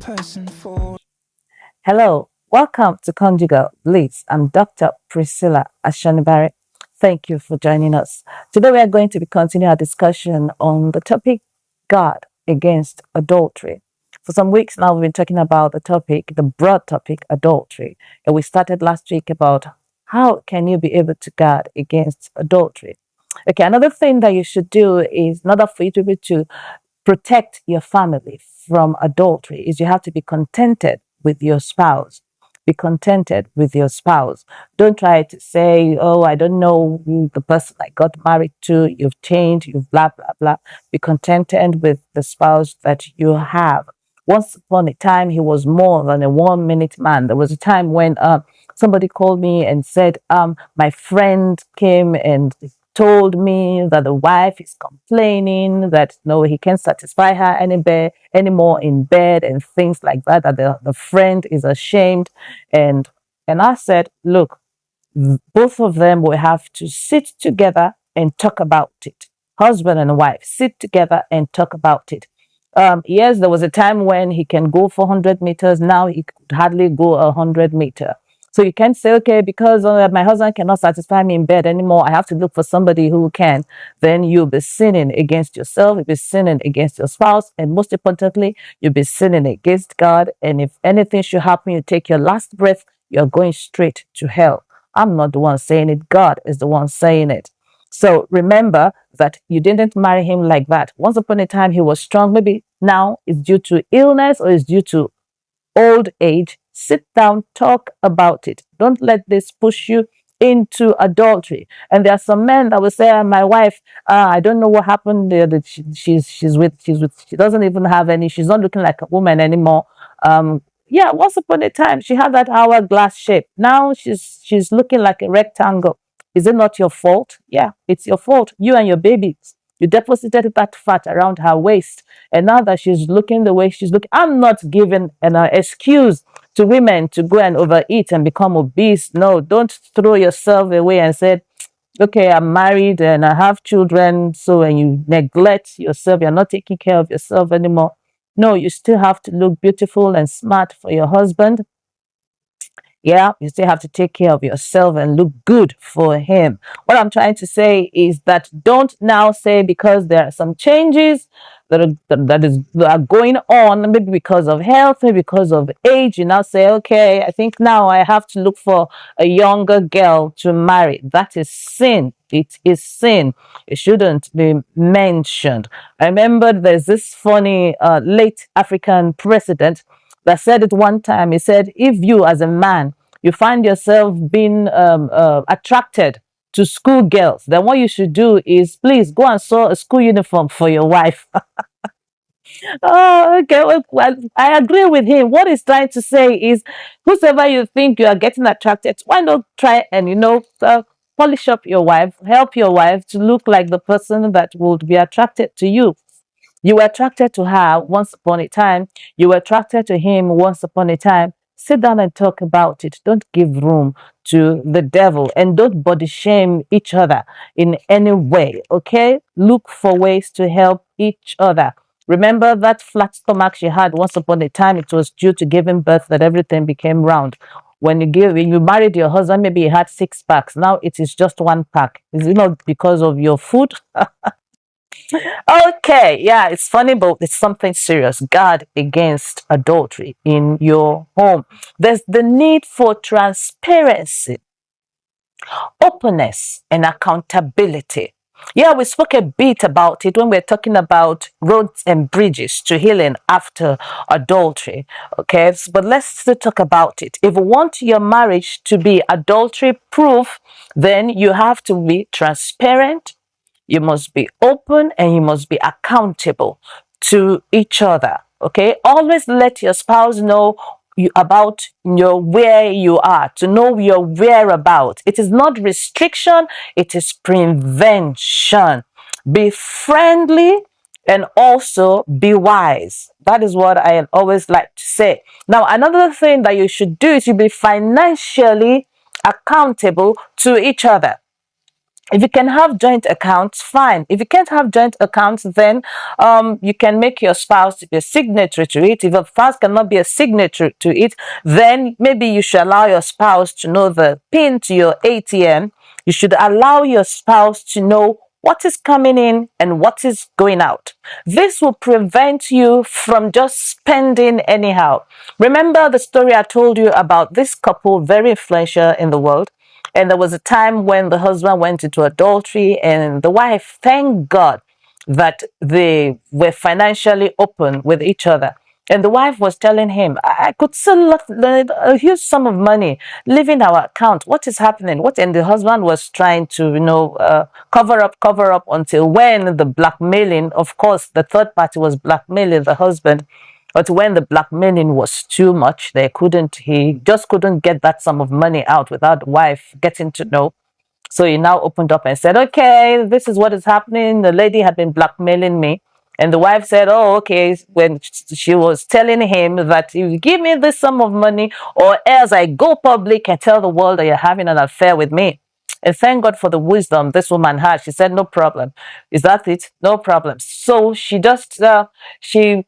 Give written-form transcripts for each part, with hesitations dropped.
person for. Hello, welcome to Conjugal Bliss. I'm Dr. Priscilla Ashonibare. Thank you for joining us. Today we are going to be continuing our discussion on the topic God against adultery. For some weeks now, we've been talking about the topic, the broad topic, adultery. And we started last week about how can you be able to guard against adultery. Okay, another thing that you should do is, in order for you to be able to protect your family from adultery, is you have to be contented with your spouse. Be contented with your spouse. Don't try to say, oh, I don't know the person I got married to, you've changed, you've blah, blah, blah. Be contented with the spouse that you have. Once upon a time, he was more than a 1 minute man. There was a time when somebody called me and said, my friend came and told me that the wife is complaining that no, he can't satisfy her anymore in bed and things like that, that the friend is ashamed. And I said, look, both of them will have to sit together and talk about it. Husband and wife, sit together and talk about it. Yes, there was a time when he can go 400 meters. Now he could hardly go 100 meters. So you can't say, okay, because my husband cannot satisfy me in bed anymore, I have to look for somebody who can. Then you'll be sinning against yourself, you'll be sinning against your spouse, and most importantly, you'll be sinning against God. And if anything should happen, you take your last breath, you're going straight to hell. I'm not the one saying it, God is the one saying it. So remember that you didn't marry him like that. Once upon a time, he was strong. Maybe now it's due to illness or it's due to old age. Sit down, talk about it. Don't let this push you into adultery. And there are some men that will say, my wife, I don't know what happened there, that she doesn't even have any, she's not looking like a woman anymore. Yeah, once upon a time, she had that hourglass shape. Now she's looking like a rectangle. Is it not your fault? Yeah, it's your fault. You and your babies. You deposited that fat around her waist. And now that she's looking the way she's looking, I'm not giving an excuse to women to go and overeat and become obese. No, don't throw yourself away and say, okay, I'm married and I have children. So when you neglect yourself, you're not taking care of yourself anymore. No, you still have to look beautiful and smart for your husband. Yeah, you still have to take care of yourself and look good for him. What I'm trying to say is that don't now say, because there are some changes that are going on, maybe because of health, maybe because of age, you now say, okay, I think now I have to look for a younger girl to marry. That is sin. It is sin. It shouldn't be mentioned. I remember there's this funny late African president that said it one time. He said, if you as a man, you find yourself being attracted to schoolgirls, then what you should do is please go and sew a school uniform for your wife. Oh, okay. Well, I agree with him. What he's trying to say is, whosoever you think you are getting attracted to, why not try and, polish up your wife, help your wife to look like the person that would be attracted to you. You were attracted to her once upon a time. You were attracted to him once upon a time. Sit down and talk about it. Don't give room to the devil and don't body shame each other in any way. Okay? Look for ways to help each other. Remember that flat stomach she had once upon a time? It was due to giving birth that everything became round. When you married your husband, maybe he had 6 packs. Now it is just 1 pack. Is it not because of your food? Okay, yeah, it's funny, but it's something serious. Guard against adultery in your home. There's the need for transparency, openness, and accountability. Yeah, we spoke a bit about it when we we're talking about roads and bridges to healing after adultery. Okay, but let's still talk about it. If you want your marriage to be adultery proof, then you have to be transparent, you must be open, and you must be accountable to each other. Okay, always let your spouse know about where you are, to know your whereabouts. It is not restriction, it is prevention. Be friendly and also be wise. That is what I always like to say. Now, another thing that you should do is you be financially accountable to each other. If you can have joint accounts, fine. If you can't have joint accounts, then you can make your spouse to be a signatory to it. If your spouse cannot be a signatory to it, then maybe you should allow your spouse to know the PIN to your ATM. You should allow your spouse to know what is coming in and what is going out. This will prevent you from just spending anyhow. Remember the story I told you about this couple, very influential in the world? And there was a time when the husband went into adultery, and the wife, thank God that they were financially open with each other. And the wife was telling him, I could still a huge sum of money leaving our account. What is happening? What? And the husband was trying to, cover up until when the blackmailing, of course, the third party was blackmailing the husband. But when the blackmailing was too much, he just couldn't get that sum of money out without the wife getting to know. So he now opened up and said, okay, this is what is happening. The lady had been blackmailing me. And the wife said, oh, okay, when she was telling him that if you give me this sum of money or else I go public and tell the world that you're having an affair with me. And thank God for the wisdom this woman had. She said, no problem. Is that it? No problem. So she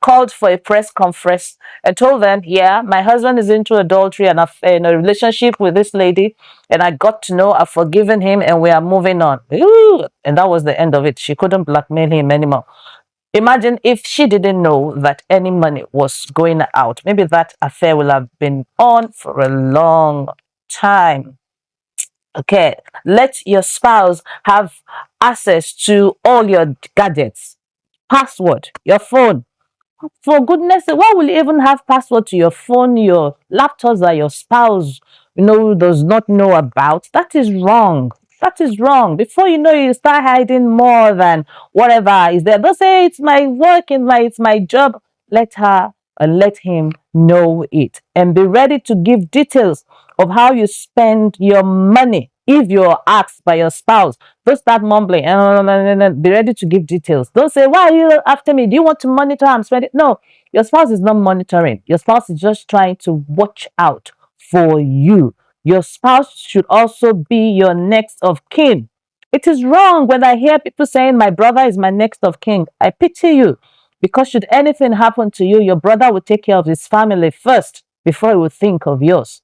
called for a press conference and told them, yeah, my husband is into adultery and in a relationship with this lady. And I got to know I've forgiven him and we are moving on. Ooh, and that was the end of it. She couldn't blackmail him anymore. Imagine if she didn't know that any money was going out. Maybe that affair will have been on for a long time. Okay, let your spouse have access to all your gadgets, password, your phone. For goodness sake, why will you even have password to your phone, your laptops that your spouse, does not know about? That is wrong. That is wrong. Before you know, you start hiding more than whatever is there. Don't say it's my work and it's my job. Let her and let him know it, and be ready to give details of how you spend your money. If you're asked by your spouse, don't start mumbling and be ready to give details. Don't say, why are you after me? Do you want to monitor how I'm spending? No, your spouse is not monitoring. Your spouse is just trying to watch out for you. Your spouse should also be your next of kin. It is wrong when I hear people saying, my brother is my next of kin. I pity you, because should anything happen to you, your brother will take care of his family first before he will think of yours.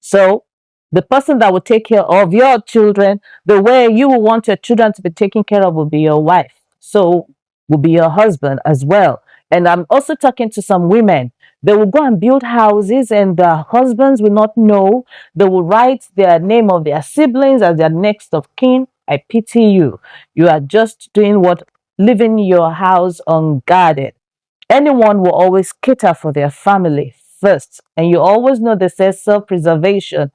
So the person that will take care of your children, the way you will want your children to be taken care of, will be your wife. So will be your husband as well. And I'm also talking to some women. They will go and build houses and their husbands will not know. They will write their name of their siblings as their next of kin. I pity you. You are just doing what? Leaving your house unguarded. Anyone will always cater for their family first. And you always know they say self-preservation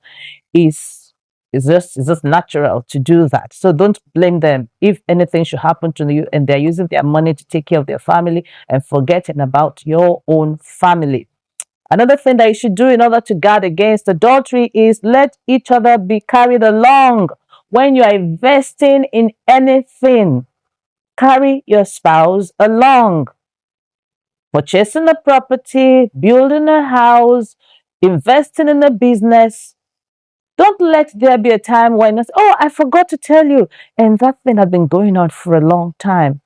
is just natural to do that. So don't blame them if anything should happen to you and they're using their money to take care of their family and forgetting about your own family. Another thing that you should do in order to guard against adultery is let each other be carried along. When you are investing in anything, carry your spouse along. Purchasing a property, building a house, investing in a business. Don't let there be a time when it's, oh, I forgot to tell you. And that thing has been going on for a long time.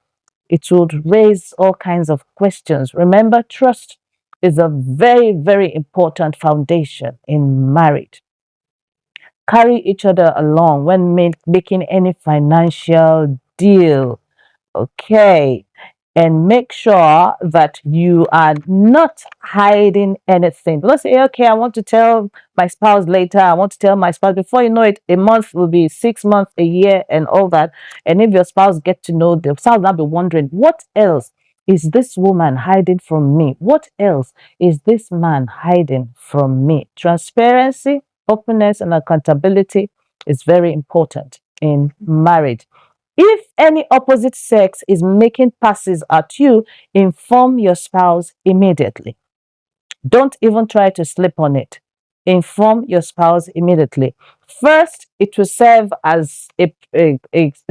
It would raise all kinds of questions. Remember, trust is a very, very important foundation in marriage. Carry each other along when making any financial deal. Okay. And make sure that you are not hiding anything. Let's say, okay, I want to tell my spouse later. I want to tell my spouse. Before you know it, a month will be 6 months, a year, and all that. And if your spouse get to know, the spouse will be wondering, what else is this woman hiding from me? What else is this man hiding from me? Transparency, openness, and accountability is very important in marriage. If any opposite sex is making passes at you, inform your spouse immediately. Don't even try to slip on it. Inform your spouse immediately. First, it will serve as a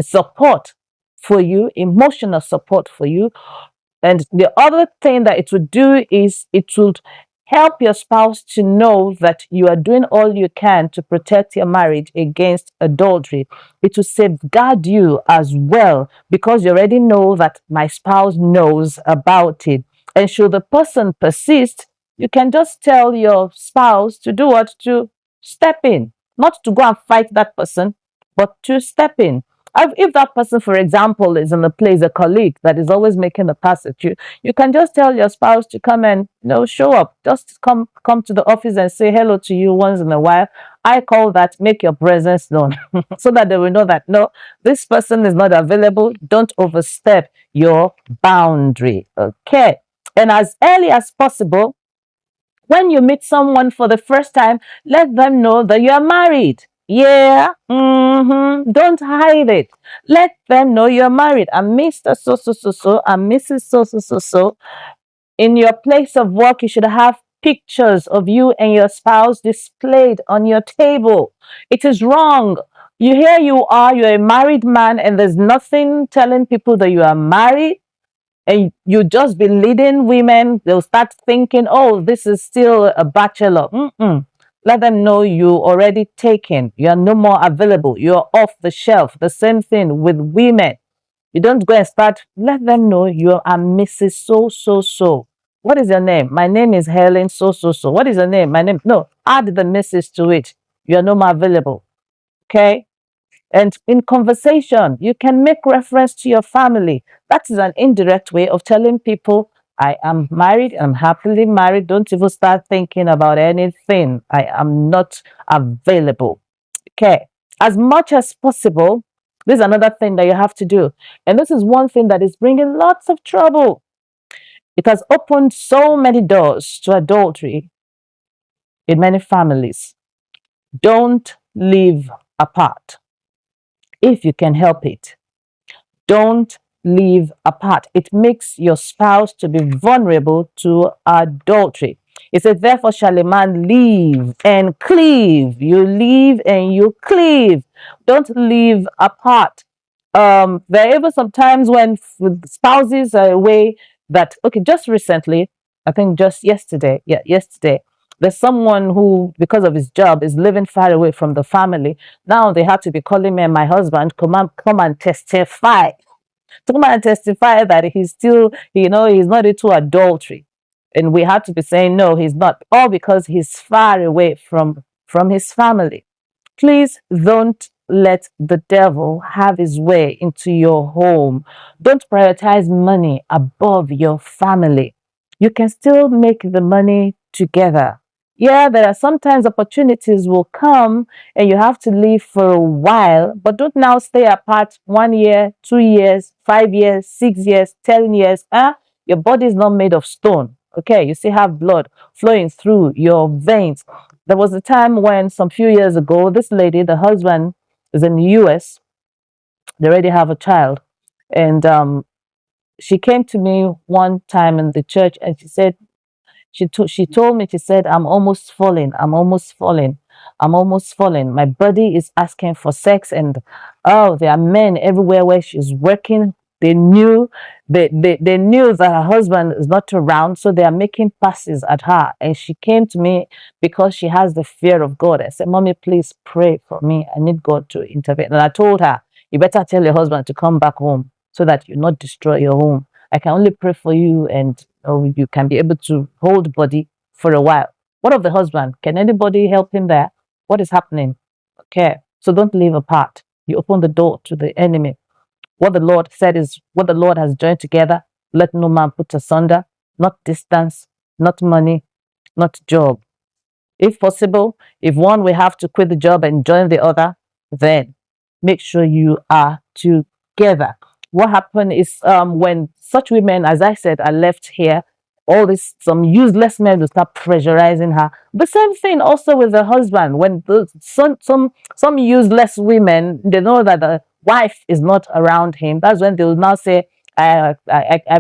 support for you, emotional support for you. And the other thing that it would do is it would Help your spouse to know that you are doing all you can to protect your marriage against adultery. It will safeguard you as well because you already know that my spouse knows about it. And should the person persist, you can just tell your spouse to do what? To step in. Not to go and fight that person, but to step in. If that person, for example, is in a place, a colleague that is always making a pass at you, you can just tell your spouse to come and show up. Just come to the office and say hello to you once in a while. I call that make your presence known, so that they will know that no, this person is not available. Don't overstep your boundary. Okay, and as early as possible, when you meet someone for the first time, let them know that you are married. Yeah, don't hide it. Let them know you're married. I'm Mr. So, so, so, so. I'm Mrs. So, so, so, so. In your place of work, you should have pictures of you and your spouse displayed on your table. It is wrong. Here you are, you're a married man, and there's nothing telling people that you are married, and you just be leading women. They'll start thinking, oh, this is still a bachelor. Let them know you already taken. You are no more available. You're off the shelf. The same thing with women. You don't go and start. Let them know you are Mrs. So, so, so. What is your name? My name is Helen so, so, so. What is your name? My name. No, add the Mrs. to it. You are no more available. Okay? And in conversation, you can make reference to your family. That is an indirect way of telling people, I am married, I'm happily married. Don't even start thinking about anything. I am not available. Okay. As much as possible, this is another thing that you have to do. And this is one thing that is bringing lots of trouble. It has opened so many doors to adultery in many families. Don't live apart if you can help it. Don't live apart. It makes your spouse to be vulnerable to adultery. It says, therefore shall a man leave and cleave. You leave and you cleave. Don't live apart. There are even some times when spouses are away that, okay, just recently, I think just yesterday, there's someone who, because of his job, is living far away from the family. Now they have to be calling me and my husband, come and testify. To come and testify that he's still, he's not into adultery. And we have to be saying, no, he's not. All because he's far away from his family. Please don't let the devil have his way into your home. Don't prioritize money above your family. You can still make the money together. Yeah, there are sometimes opportunities will come and you have to leave for a while, but don't now stay apart 1 year, 2 years, 5 years, 6 years, 10 years. Your body is not made of stone. Okay, you still have blood flowing through your veins. There was a time when, some few years ago, this lady, the husband is in the US, they already have a child. And she came to me one time in the church and she said, she told me, she said, I'm almost falling. I'm almost falling. I'm almost falling. My body is asking for sex. And oh, there are men everywhere where she's working. They knew they knew that her husband is not around, so they are making passes at her. And she came to me because she has the fear of God. I said, Mommy, please pray for me. I need God to intervene. And I told her, you better tell your husband to come back home so that you not destroy your home. I can only pray for you, and you can be able to hold body for a while. What of the husband? Can anybody help him there? What is happening? Okay. So don't live apart. You open the door to the enemy. What the Lord said is, what the Lord has joined together, let no man put asunder. Not distance, not money, not job. If possible, if one will have to quit the job and join the other, then make sure you are together. What happened is, when such women, as I said, are left here, all this, some useless men will start pressurizing her. The same thing also with the husband. When some useless women, they know that the wife is not around him, that's when they will now say, I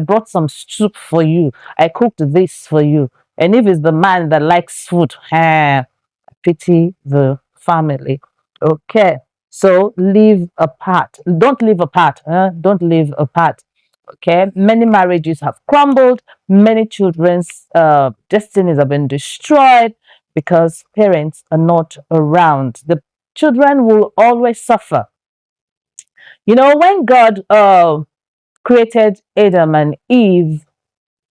brought some soup for you. I cooked this for you. And if it's the man that likes food, pity the family. Okay. So live apart. Don't live apart. Don't live apart. Okay, many marriages have crumbled, many children's destinies have been destroyed because parents are not around. The children will always suffer. You know, when God created Adam and Eve,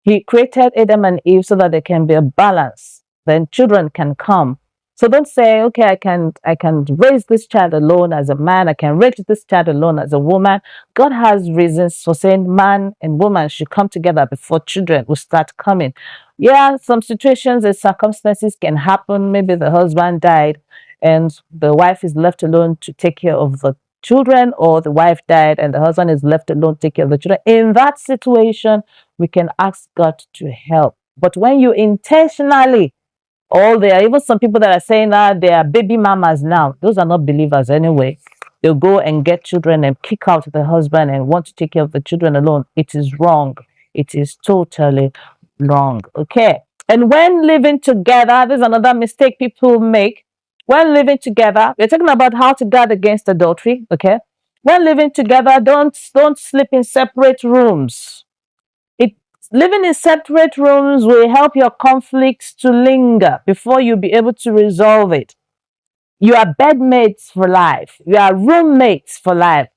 he created Adam and Eve so that there can be a balance. Then children can come. So don't say, okay, I can raise this child alone as a man, I can raise this child alone as a woman. God has reasons for saying man and woman should come together before children will start coming. Yeah, some situations and circumstances can happen. Maybe the husband died and the wife is left alone to take care of the children, or the wife died and the husband is left alone to take care of the children. In that situation, we can ask God to help. But when you intentionally, there are even some people that are saying that they are baby mamas now. Those are not believers anyway. They'll go and get children and kick out the husband and want to take care of the children alone. It is wrong. It is totally wrong. Okay. And when living together, there's another mistake people make. When living together, we're talking about how to guard against adultery. Okay. When living together, don't sleep in separate rooms. Living in separate rooms will help your conflicts to linger before you be able to resolve it. You are bedmates for life. You are roommates for life.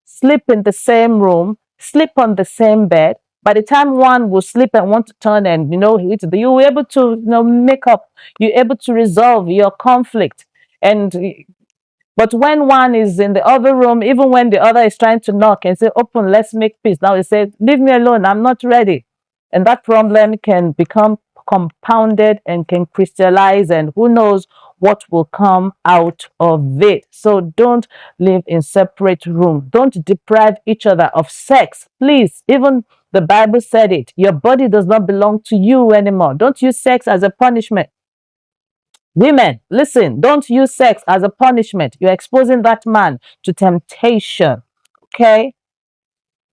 Sleep in the same room, sleep on the same bed. By the time one will sleep and want to turn and, you'll be able to, make up, you're able to resolve your conflict. But when one is in the other room, even when the other is trying to knock and say, open, let's make peace. Now he says, leave me alone, I'm not ready. And that problem can become compounded and can crystallize, and who knows what will come out of it. So don't live in separate rooms. Don't deprive each other of sex. Please, even the Bible said it. Your body does not belong to you anymore. Don't use sex as a punishment. Women, listen, don't use sex as a punishment. You're exposing that man to temptation. Okay?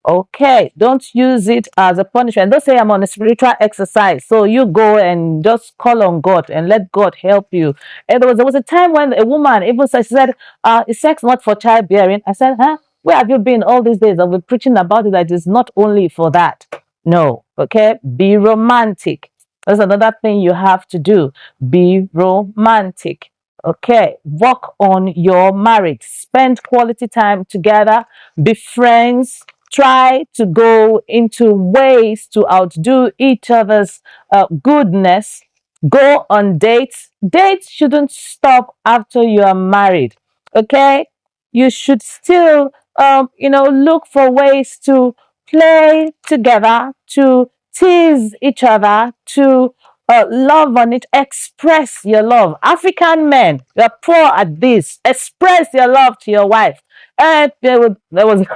Okay, don't use it as a punishment. Don't say I'm on a spiritual exercise. So you go and just call on God and let God help you. And there was a time when a woman even said, is sex not for childbearing? I said, huh? Where have you been all these days? I've been preaching about it, that it's not only for that. No, okay? Be romantic. That's another thing you have to do. Be romantic. Okay, work on your marriage. Spend quality time together. Be friends. Try to go into ways to outdo each other's goodness. Go on dates. Dates shouldn't stop after you are married. Okay, you should still, look for ways to play together, to tease each other, to love on it, express your love. African men, you're poor at this. Express your love to your wife. And there was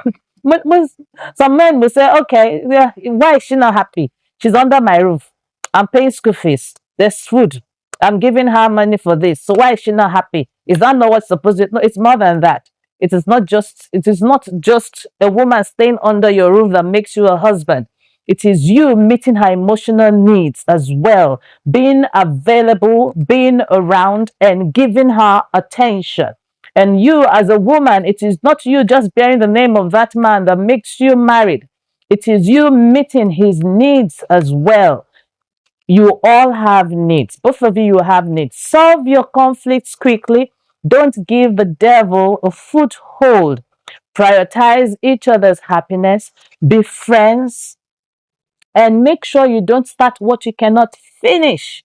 some men will say, okay, yeah, why is she not happy? She's under my roof. I'm paying school fees. There's food. I'm giving her money for this. So why is she not happy? Is that not what's supposed to? No, it's more than that. It is not just a woman staying under your roof that makes you a husband. It is you meeting her emotional needs as well, being available, being around, and giving her attention. And you, as a woman, it is not you just bearing the name of that man that makes you married. It is you meeting his needs as well. You all have needs. Both of you have needs. Solve your conflicts quickly. Don't give the devil a foothold. Prioritize each other's happiness. Be friends. And make sure you don't start what you cannot finish.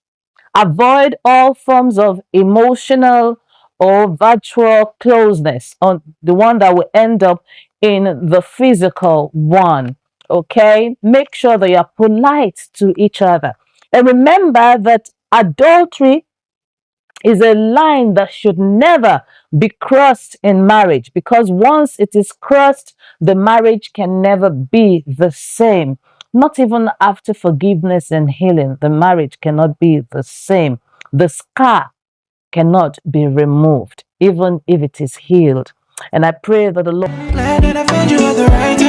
Avoid all forms of emotional or virtual closeness, on the one that will end up in the physical one. Okay? Make sure that you're polite to each other. And remember that adultery is a line that should never be crossed in marriage, because once it is crossed, the marriage can never be the same. Not even after forgiveness and healing, the marriage cannot be the same. The scar cannot be removed, even if it is healed. And I pray that the Lord. Glad that I found you at the right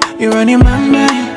time. You're running my mind.